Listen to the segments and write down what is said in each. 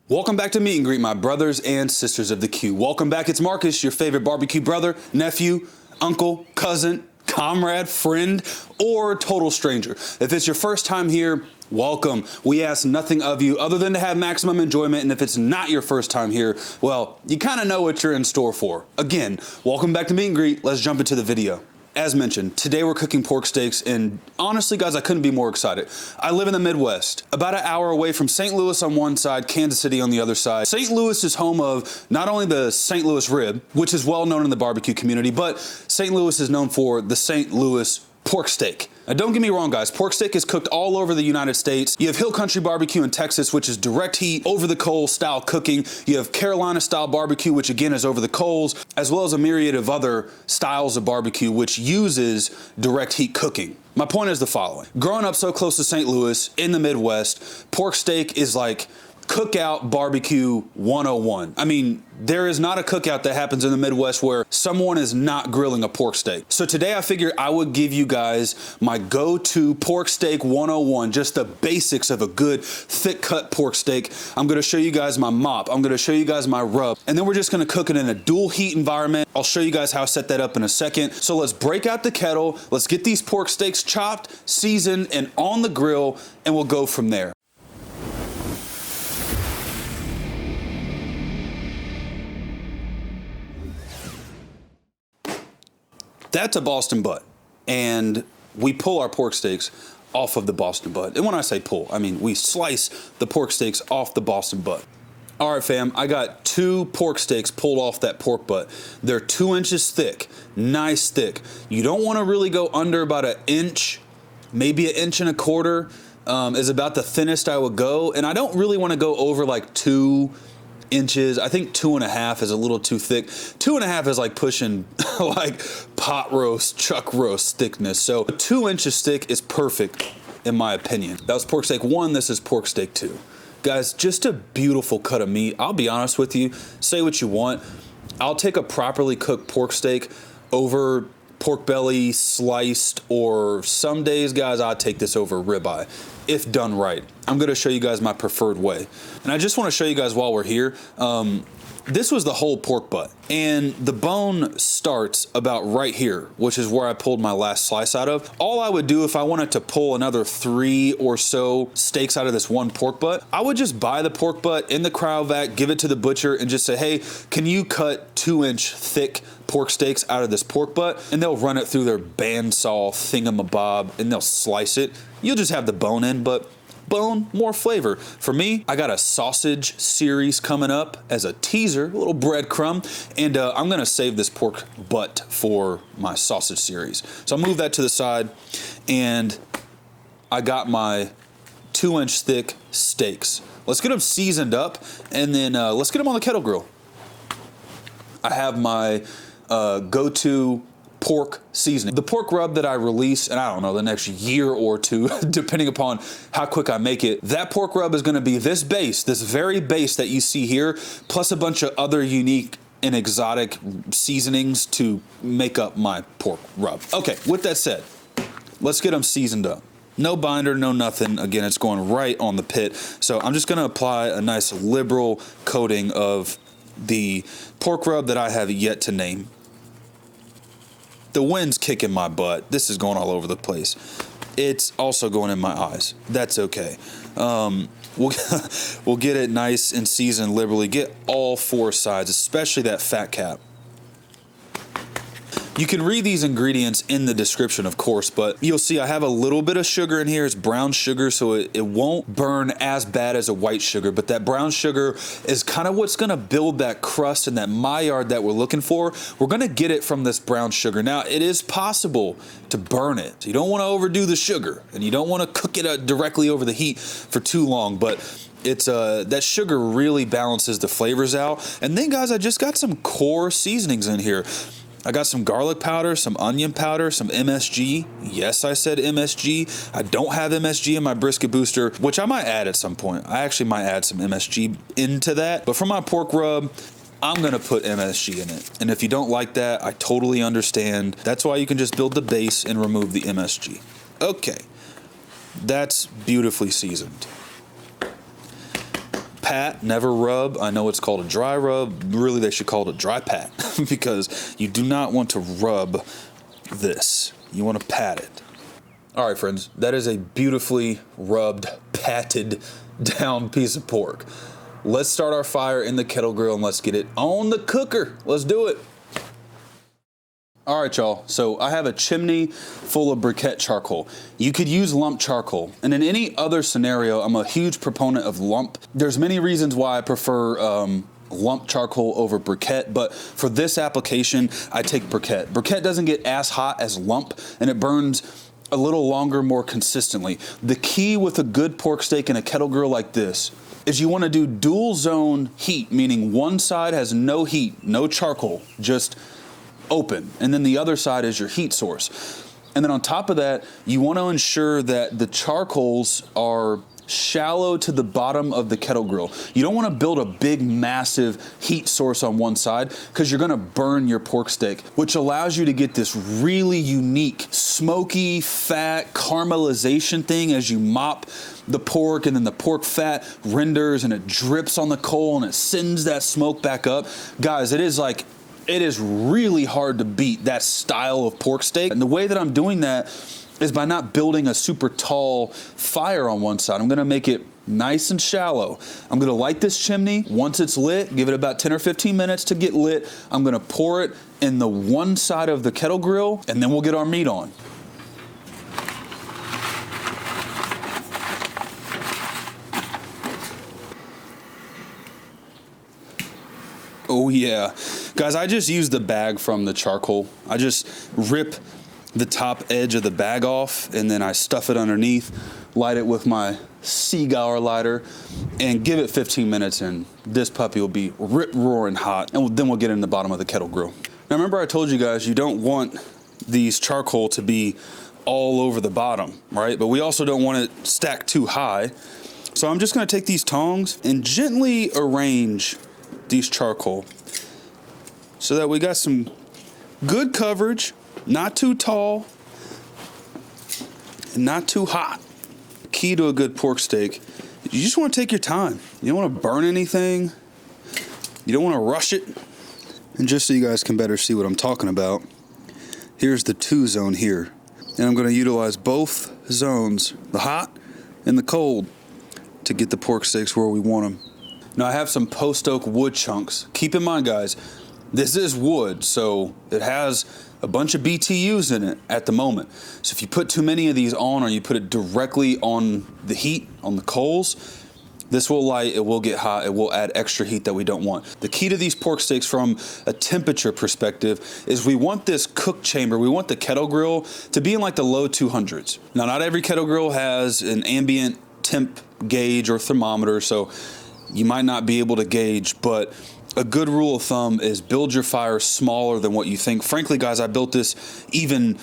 Welcome back to Meet and Greet, my brothers and sisters of the Q. Welcome back, it's Marcus, your favorite barbecue brother, nephew, uncle, cousin, comrade, friend, or total stranger. If it's your first time here, welcome. We ask nothing of you other than to have maximum enjoyment, and if it's not your first time here, well, you kind of know what you're in store for. Again, welcome back to Meet and Greet. Let's jump into the video. As mentioned, today we're cooking pork steaks, and honestly, guys, I couldn't be more excited. I live in the Midwest, about an hour away from St. Louis on one side, Kansas City on the other side. St. Louis is home of not only the St. Louis rib, which is well known in the barbecue community, but St. Louis is known for the St. Louis pork steak. Now, don't get me wrong, guys, pork steak is cooked all over the United States. You have Hill Country Barbecue in Texas, which is direct heat, over the coal style cooking. You have Carolina style barbecue, which again is over the coals, as well as a myriad of other styles of barbecue, which uses direct heat cooking. My point is the following. Growing up so close to St. Louis in the Midwest, pork steak is like cookout barbecue 101. I mean, there is not a cookout that happens in the Midwest where someone is not grilling a pork steak. So today I figured I would give you guys my go-to pork steak 101, just the basics of a good thick cut pork steak. I'm gonna show you guys my mop. I'm gonna show you guys my rub. And then we're just gonna cook it in a dual heat environment. I'll show you guys how I set that up in a second. So let's break out the kettle. Let's get these pork steaks chopped, seasoned, and on the grill, and we'll go from there. That's a Boston butt, and we pull our pork steaks off of the Boston butt. And when I say pull, I mean we slice the pork steaks off the Boston butt. All right, fam, I got 2 pork steaks pulled off that pork butt. They're 2 inches thick, nice thick. You don't want to really go under about an inch, maybe 1.25 inches is about the thinnest I would go. And I don't really want to go over like 2 inches. I think 2.5 is a little too thick. 2.5 is like pushing like pot roast, chuck roast thickness. So 2 inches thick is perfect in my opinion. That was pork steak 1, this is pork steak 2. Guys, just a beautiful cut of meat. I'll be honest with you, say what you want. I'll take a properly cooked pork steak over pork belly sliced, or some days, guys, I'd take this over ribeye if done right. I'm gonna show you guys my preferred way. And I just wanna show you guys while we're here, this was the whole pork butt, and the bone starts about right here, which is where I pulled my last slice out of. All I would do if I wanted to pull another 3 or so steaks out of this one pork butt, I would just buy the pork butt in the cryo vac, give it to the butcher, and just say, hey, can you cut 2-inch thick pork steaks out of this pork butt? And they'll run it through their bandsaw thingamabob, and they'll slice it. You'll just have the bone in, but bone, more flavor. For me, I got a sausage series coming up as a teaser, a little breadcrumb, and I'm gonna save this pork butt for my sausage series. So I'll move that to the side, and I got my 2-inch thick steaks. Let's get them seasoned up, and then let's get them on the kettle grill. I have my go-to pork seasoning. The pork rub that I release, and I don't know, the next year or 2, depending upon how quick I make it, that pork rub is gonna be this base, this very base that you see here, plus a bunch of other unique and exotic seasonings to make up my pork rub. Okay, with that said, let's get them seasoned up. No binder, no nothing. Again, it's going right on the pit. So I'm just gonna apply a nice liberal coating of the pork rub that I have yet to name. The wind's kicking my butt. This is going all over the place. It's also going in my eyes. That's okay. We'll get it nice and seasoned liberally. Get all 4 sides, especially that fat cap. You can read these ingredients in the description, of course, but you'll see I have a little bit of sugar in here. It's brown sugar, so it won't burn as bad as a white sugar, but that brown sugar is kind of what's gonna build that crust and that Maillard that we're looking for. We're gonna get it from this brown sugar. Now, it is possible to burn it. You don't wanna overdo the sugar, and you don't wanna cook it directly over the heat for too long, but it's that sugar really balances the flavors out. And then, guys, I just got some core seasonings in here. I got some garlic powder, some onion powder, some MSG. Yes, I said MSG. I don't have MSG in my brisket booster, which I might add at some point. I actually might add some MSG into that. But for my pork rub, I'm gonna put MSG in it. And if you don't like that, I totally understand. That's why you can just build the base and remove the MSG. Okay, that's beautifully seasoned. pat, never rub. I know it's called a dry rub. Really, they should call it a dry pat because you do not want to rub this. You want to pat it. All right, friends, that is a beautifully rubbed, patted down piece of pork. Let's start our fire in the kettle grill and let's get it on the cooker. Let's do it. All right, y'all, so I have a chimney full of briquette charcoal. You could use lump charcoal. And in any other scenario, I'm a huge proponent of lump. There's many reasons why I prefer lump charcoal over briquette, but for this application, I take briquette. Briquette doesn't get as hot as lump, and it burns a little longer, more consistently. The key with a good pork steak in a kettle grill like this is you want to do dual zone heat, meaning one side has no heat, no charcoal, just open, and then the other side is your heat source. And then on top of that, you want to ensure that the charcoals are shallow to the bottom of the kettle grill. You don't want to build a big, massive heat source on one side because you're going to burn your pork steak, which allows you to get this really unique, smoky, fat caramelization thing as you mop the pork, and then the pork fat renders and it drips on the coal and it sends that smoke back up. Guys, it is really hard to beat that style of pork steak. And the way that I'm doing that is by not building a super tall fire on one side. I'm gonna make it nice and shallow. I'm gonna light this chimney. Once it's lit, give it about 10 or 15 minutes to get lit. I'm gonna pour it in the one side of the kettle grill, and then we'll get our meat on. Oh yeah. Guys, I just use the bag from the charcoal. I just rip the top edge of the bag off, and then I stuff it underneath, light it with my Searing lighter, and give it 15 minutes, and this puppy will be rip-roaring hot, and then we'll get in the bottom of the kettle grill. Now remember I told you guys you don't want these charcoal to be all over the bottom, right? But we also don't want it stacked too high. So I'm just gonna take these tongs and gently arrange these charcoal so that we got some good coverage, not too tall and not too hot. Key to a good pork steak, you just want to take your time. You don't want to burn anything. You don't want to rush it. And just so you guys can better see what I'm talking about, here's the 2 zone here. And I'm going to utilize both zones, the hot and the cold, to get the pork steaks where we want them. Now I have some post oak wood chunks. Keep in mind, guys, this is wood, so it has a bunch of BTUs in it at the moment. So if you put too many of these on, or you put it directly on the heat, on the coals, this will light, it will get hot, it will add extra heat that we don't want. The key to these pork steaks from a temperature perspective is we want this cook chamber, we want the kettle grill to be in like the low 200s. Now, not every kettle grill has an ambient temp gauge or thermometer, so you might not be able to gauge, but a good rule of thumb is build your fire smaller than what you think. Frankly, guys, I built this even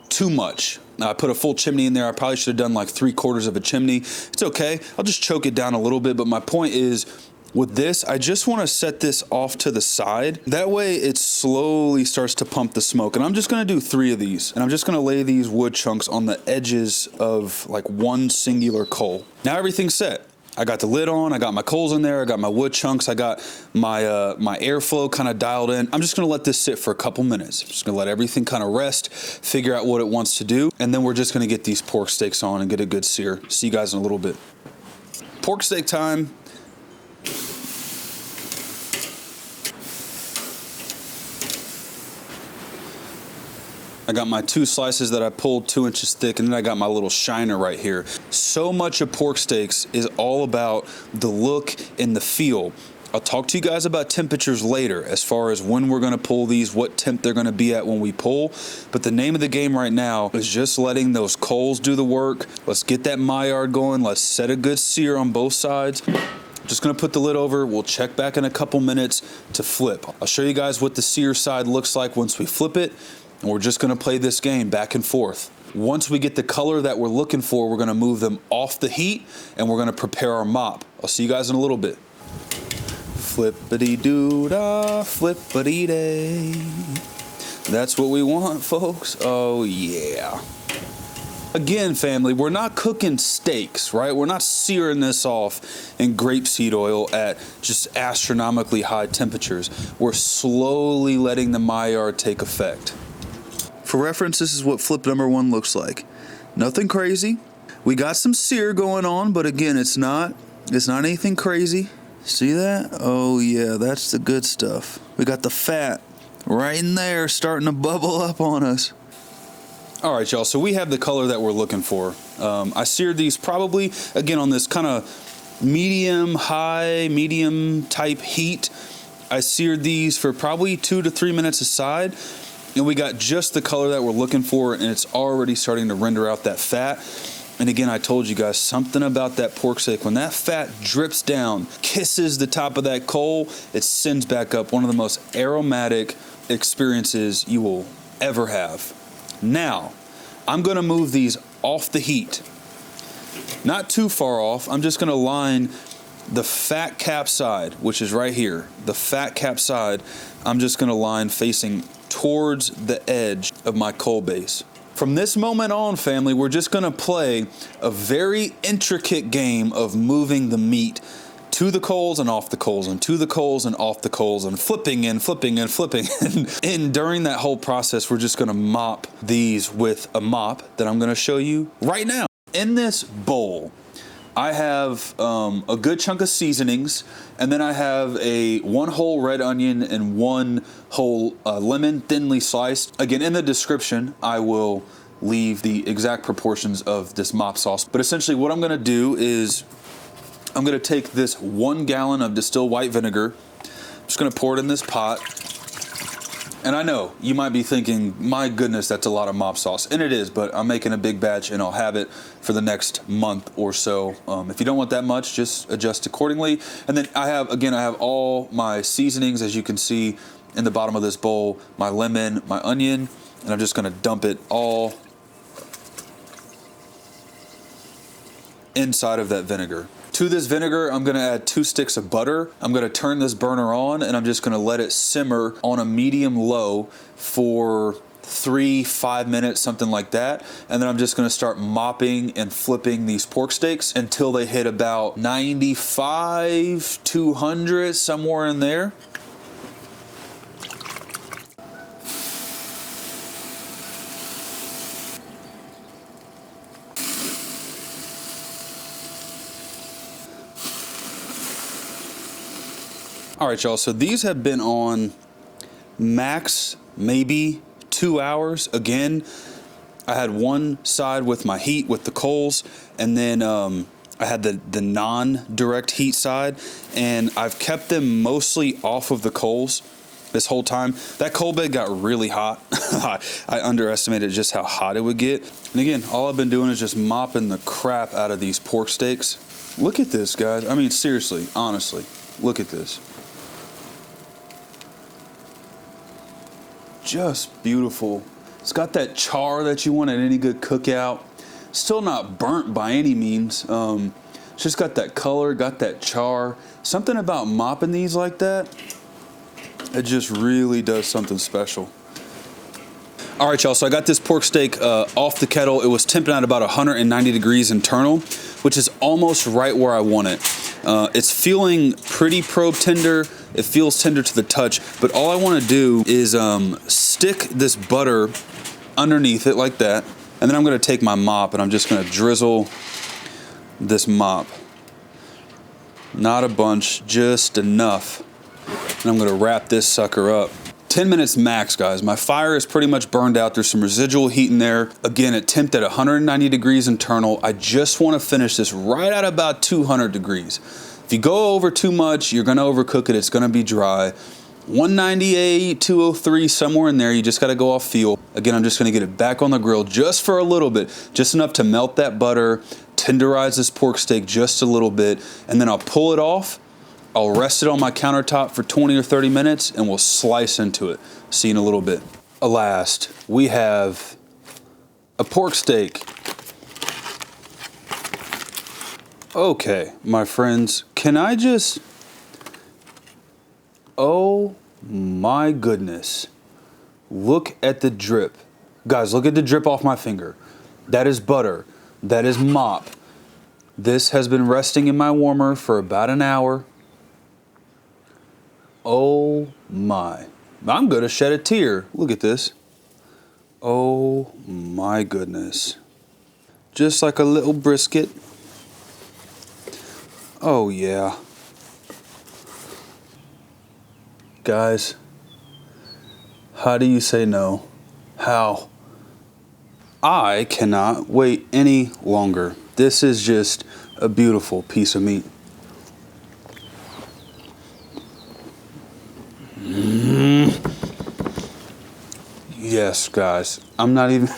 too much. I put a full chimney in there. I probably should have done like 3/4 of a chimney. It's okay. I'll just choke it down a little bit. But my point is, with this, I just want to set this off to the side. That way it slowly starts to pump the smoke. And I'm just going to do 3 of these. And I'm just going to lay these wood chunks on the edges of like one singular coal. Now everything's set. I got the lid on, I got my coals in there, I got my wood chunks, I got my my airflow kind of dialed in. I'm just gonna let this sit for a couple minutes. I'm just gonna let everything kind of rest, figure out what it wants to do, and then we're just gonna get these pork steaks on and get a good sear. See you guys in a little bit. Pork steak time. I got my 2 slices that I pulled 2 inches thick, and then I got my little shiner right here. So much of pork steaks is all about the look and the feel. I'll talk to you guys about temperatures later as far as when we're gonna pull these, what temp they're gonna be at when we pull. But the name of the game right now is just letting those coals do the work. Let's get that Maillard going. Let's set a good sear on both sides. Just gonna put the lid over. We'll check back in a couple minutes to flip. I'll show you guys what the sear side looks like once we flip it. And we're just gonna play this game back and forth. Once we get the color that we're looking for, we're gonna move them off the heat and we're gonna prepare our mop. I'll see you guys in a little bit. Flippity-doo-dah, flippity-day. That's what we want, folks. Oh yeah. Again, family, we're not cooking steaks, right? We're not searing this off in grapeseed oil at just astronomically high temperatures. We're slowly letting the Maillard take effect. For reference, this is what flip number 1 looks like. Nothing crazy. We got some sear going on, but again, it's not anything crazy. See that? Oh yeah, that's the good stuff. We got the fat right in there starting to bubble up on us. All right, y'all, so we have the color that we're looking for. I seared these probably, again, on this kind of medium type heat. I seared these for probably 2 to 3 minutes aside, and we got just the color that we're looking for, and it's already starting to render out that fat. And again, I told you guys, something about that pork steak, when that fat drips down, kisses the top of that coal, it sends back up. One of the most aromatic experiences you will ever have. Now, I'm gonna move these off the heat. Not too far off. I'm just gonna line the fat cap side, which is right here. The fat cap side, I'm just gonna line facing towards the edge of my coal base. From this moment on, family, we're just gonna play a very intricate game of moving the meat to the coals and off the coals and to the coals and off the coals and flipping and flipping and flipping. And during that whole process, we're just gonna mop these with a mop that I'm gonna show you right now. In this bowl, I have a good chunk of seasonings, and then I have a 1 whole red onion and 1 whole lemon, thinly sliced. Again, in the description, I will leave the exact proportions of this mop sauce. But essentially what I'm gonna do is I'm gonna take this 1 gallon of distilled white vinegar. I'm just gonna pour it in this pot. And I know you might be thinking, my goodness, that's a lot of mop sauce. And it is, but I'm making a big batch and I'll have it for the next month or so. If you don't want that much, just adjust accordingly. And then I have all my seasonings, as you can see in the bottom of this bowl, my lemon, my onion, and I'm just gonna dump it all inside of that vinegar. To this vinegar, I'm gonna add 2 sticks of butter. I'm gonna turn this burner on and I'm just gonna let it simmer on a medium low for 3-5 minutes, something like that. And then I'm just gonna start mopping and flipping these pork steaks until they hit about 95, 200, somewhere in there. All right, y'all, so these have been on max maybe 2 hours. Again, I had one side with my heat with the coals, and then I had the non-direct heat side, and I've kept them mostly off of the coals this whole time. That coal bed got really hot. I underestimated just how hot it would get. And again, all I've been doing is just mopping the crap out of these pork steaks. Look at this, guys. I mean, seriously, honestly, look at this. Just beautiful. It's got that char that you want at any good cookout. Still not burnt by any means. It's just got that color, got that char. Something about mopping these like that, it just really does something special. All right, y'all, so I got this pork steak off the kettle. It was temping at about 190 degrees internal, which is almost right where I want it. It's feeling pretty probe tender. It feels tender to the touch, but all I want to do is stick this butter underneath it like that, and then I'm going to take my mop and I'm just going to drizzle this mop. Not a bunch, just enough. And I'm going to wrap this sucker up. 10 minutes max, guys. My fire is pretty much burned out. There's some residual heat in there. Again, it temped at 190 degrees internal. I just want to finish this right at about 200 degrees. If you go over too much, you're going to overcook it. It's going to be dry. 198, 203, somewhere in there. You just got to go off feel. Again, I'm just going to get it back on the grill just for a little bit, just enough to melt that butter, tenderize this pork steak just a little bit, and then I'll pull it off. I'll rest it on my countertop for 20 or 30 minutes and we'll slice into it. See you in a little bit. Last, we have a pork steak. Okay, my friends, can I just... Oh my goodness. Look at the drip. Guys, look at the drip off my finger. That is butter. That is mop. This has been resting in my warmer for about an hour. Oh my. I'm gonna shed a tear. Look at this. Oh my goodness. Just like a little brisket. Oh yeah. Guys, how do you say no? How? I cannot wait any longer. This is just a beautiful piece of meat. Yes, guys. I'm not even...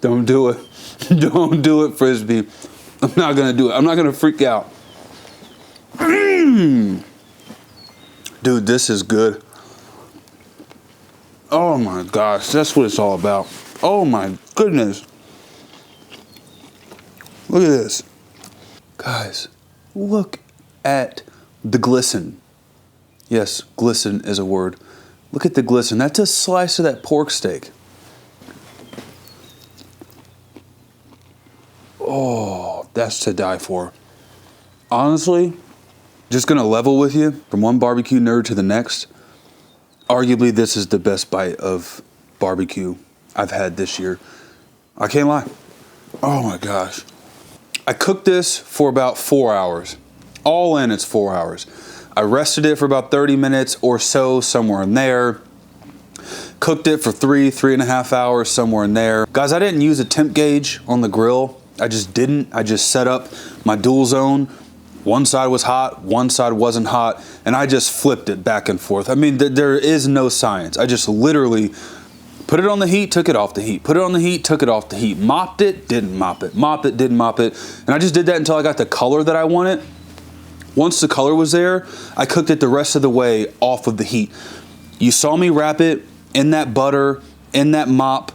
Don't do it. Don't do it, Frisbee. I'm not going to do it. I'm not going to freak out. Dude, this is good. Oh my gosh, that's what it's all about. Oh my goodness. Look at this. Guys, look at the glisten. Yes, glisten is a word. Look at the glisten. That's a slice of that pork steak. Oh, that's to die for. Honestly, just gonna level with you from one barbecue nerd to the next. Arguably, this is the best bite of barbecue I've had this year. I can't lie. Oh my gosh. I cooked this for about 4 hours. All in, it's 4 hours. I rested it for about 30 minutes or so, somewhere in there. Cooked it for 3.5 hours, somewhere in there. Guys, I didn't use a temp gauge on the grill. I just didn't. I just set up my dual zone. One side was hot, one side wasn't hot, and I just flipped it back and forth. I mean, there is no science. I just literally put it on the heat, took it off the heat. Put it on the heat, took it off the heat. Mopped it, didn't mop it. Mopped it, didn't mop it. And I just did that until I got the color that I wanted. Once the color was there, I cooked it the rest of the way off of the heat. You saw me wrap it in that butter, in that mop,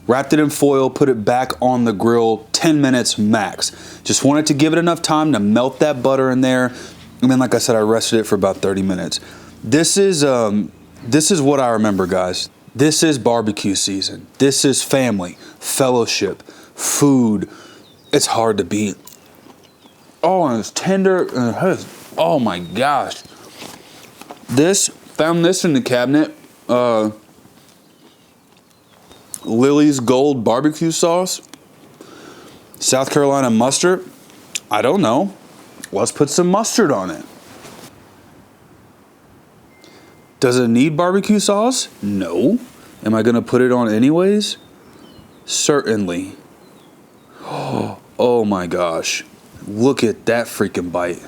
wrapped it in foil, put it back on the grill, 10 minutes max. Just wanted to give it enough time to melt that butter in there. And then, like I said, I rested it for about 30 minutes. This is what I remember, guys. This is barbecue season. This is family, fellowship, food. It's hard to beat. Oh, and it's tender. And oh my gosh. Found this in the cabinet. Lily's Gold barbecue sauce. South Carolina mustard. I don't know. Let's put some mustard on it. Does it need barbecue sauce? No. Am I gonna put it on anyways? Certainly. Oh my gosh. Look at that freaking bite.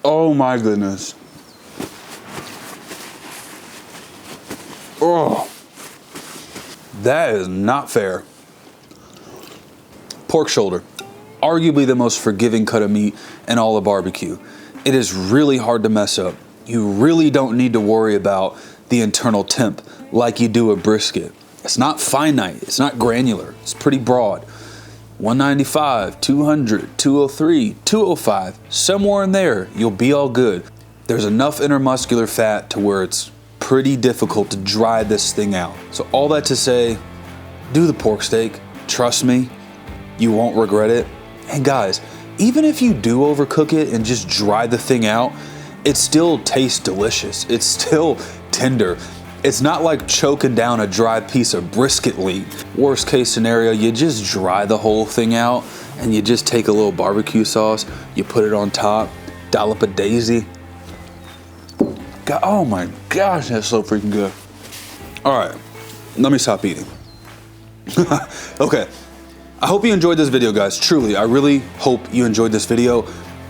Oh my goodness. Oh, that is not fair. Pork shoulder, arguably the most forgiving cut of meat in all of barbecue. It is really hard to mess up. You really don't need to worry about the internal temp like you do a brisket. It's not finite, it's not granular, it's pretty broad. 195, 200, 203, 205, somewhere in there, you'll be all good. There's enough intermuscular fat to where it's pretty difficult to dry this thing out. So all that to say, do the pork steak. Trust me, you won't regret it. And guys, even if you do overcook it and just dry the thing out, it still tastes delicious. It's still tender. It's not like choking down a dry piece of brisket meat. Worst case scenario, you just dry the whole thing out and you just take a little barbecue sauce, you put it on top, dollop of daisy. God, oh my gosh, that's so freaking good. All right, let me stop eating. Okay, I hope you enjoyed this video, guys. Truly, I really hope you enjoyed this video.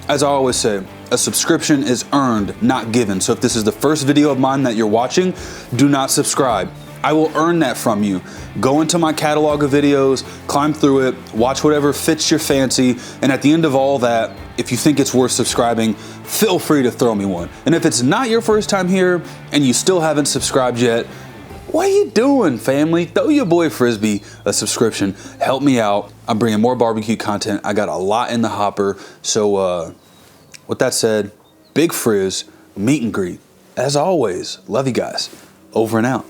As I always say, a subscription is earned, not given. So if this is the first video of mine that you're watching, do not subscribe. I will earn that from you. Go into my catalog of videos, climb through it, watch whatever fits your fancy, and at the end of all that, if you think it's worth subscribing, feel free to throw me one. And if it's not your first time here and you still haven't subscribed yet, what are you doing, family? Throw your boy Frisbee a subscription. Help me out. I'm bringing more barbecue content. I got a lot in the hopper. So with that said, big frizz, meet and greet, as always, love you guys. Over and out.